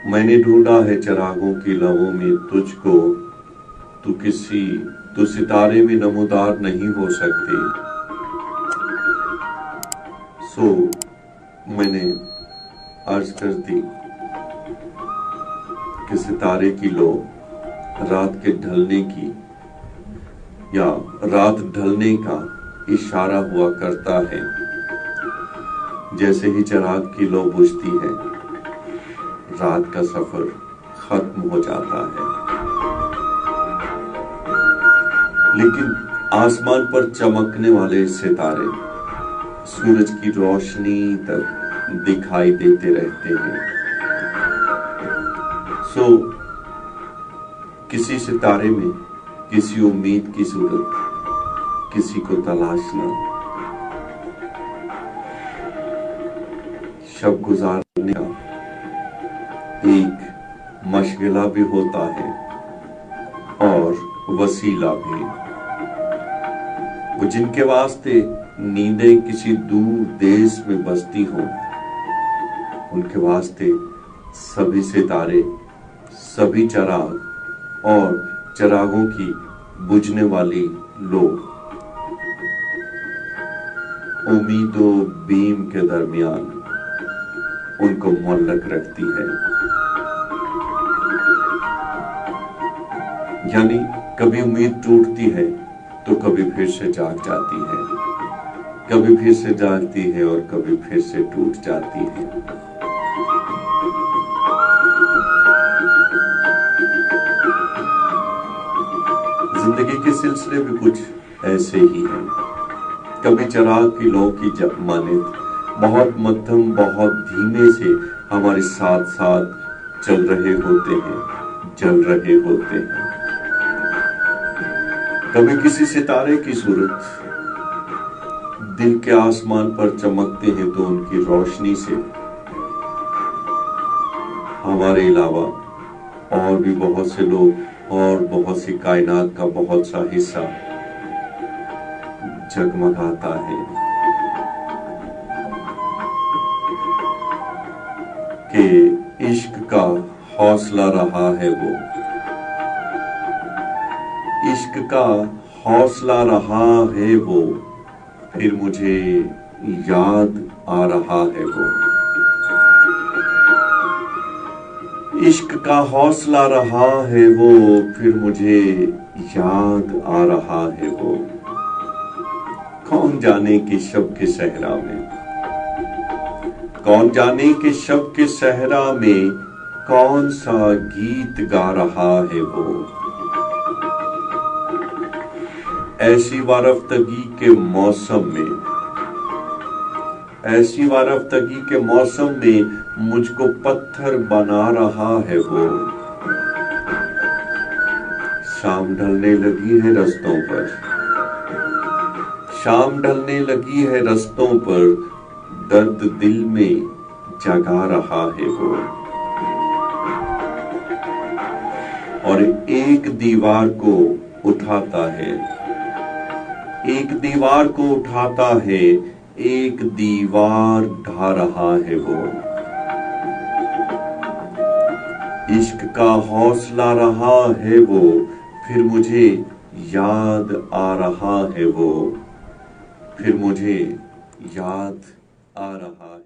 मैंने ढूंढा है चरागों की लवों में तुझको, तू सितारे में नमूदार नहीं हो सकती। सो मैंने अर्ज कर दी कि सितारे की लो रात के ढलने की या रात ढलने का इशारा हुआ करता है। जैसे ही चिराग की लो बुझती है, रात का सफर खत्म हो जाता है। लेकिन आसमान पर चमकने वाले सितारे सूरज की रोशनी तक दिखाई देते रहते हैं। सो किसी सितारे में किसी उम्मीद की सूरत किसी को तलाशना, शब गुजारने का एक मशगला भी होता है और वसीला भी। वो जिनके वास्ते नींदें किसी दूर देश में बसती हों, उनके वास्ते सभी सितारे, सभी चिराग और चिरागों की बुझने वाली लो उम्मीदों बीम के दरमियान उनको मुअल्लक रखती है। यानी कभी उम्मीद टूटती है तो कभी फिर से जाग जाती है, कभी फिर से जागती है और कभी फिर से टूट जाती है। जिंदगी के सिलसिले भी कुछ ऐसे ही हैं। कभी चिराग की लौ की मानित बहुत मध्यम, बहुत धीमे से हमारे साथ साथ चल रहे होते हैं, जल रहे होते हैं। कभी किसी सितारे की सूरत दिल के आसमान पर चमकते हैं तो उनकी रोशनी से हमारे अलावा और भी बहुत से लोग और बहुत सी कायनात का बहुत सा हिस्सा जगमगाता है कि इश्क का हौसला रहा है वो, इश्क का हौसला रहा है वो, फिर मुझे याद आ रहा है वो। इश्क का हौसला रहा है वो, फिर मुझे याद आ रहा है वो। कौन जाने कि शब के सहरा में, कौन जाने कि शब के सहरा में कौन सा गीत गा रहा है वो। ऐसी वारफ्तगी के मौसम में, ऐसी वारफ्तगी के मौसम में मुझको पत्थर बना रहा है वो। शाम ढलने लगी है रस्तों पर, शाम ढलने लगी है रस्तों पर, दर्द दिल में जगा रहा है वो। और एक दीवार को उठाता है, एक दीवार को उठाता है, एक दीवार ढा रहा है वो। इश्क का हौसला रहा है वो, फिर मुझे याद आ रहा है वो, फिर मुझे याद आ रहा है।